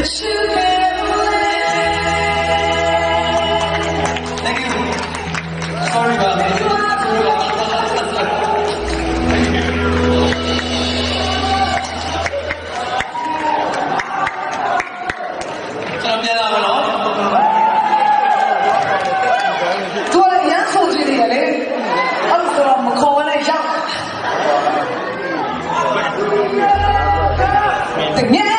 Thank you. Sorry about that. ကျွန်တော်ပြန်လာပါတော့သူကလည်းရမ်းဆိုကြည့်နေတယ်လေအဲ့လိုဆိုတော့မခေါ်နဲ့ရောက်တကယ်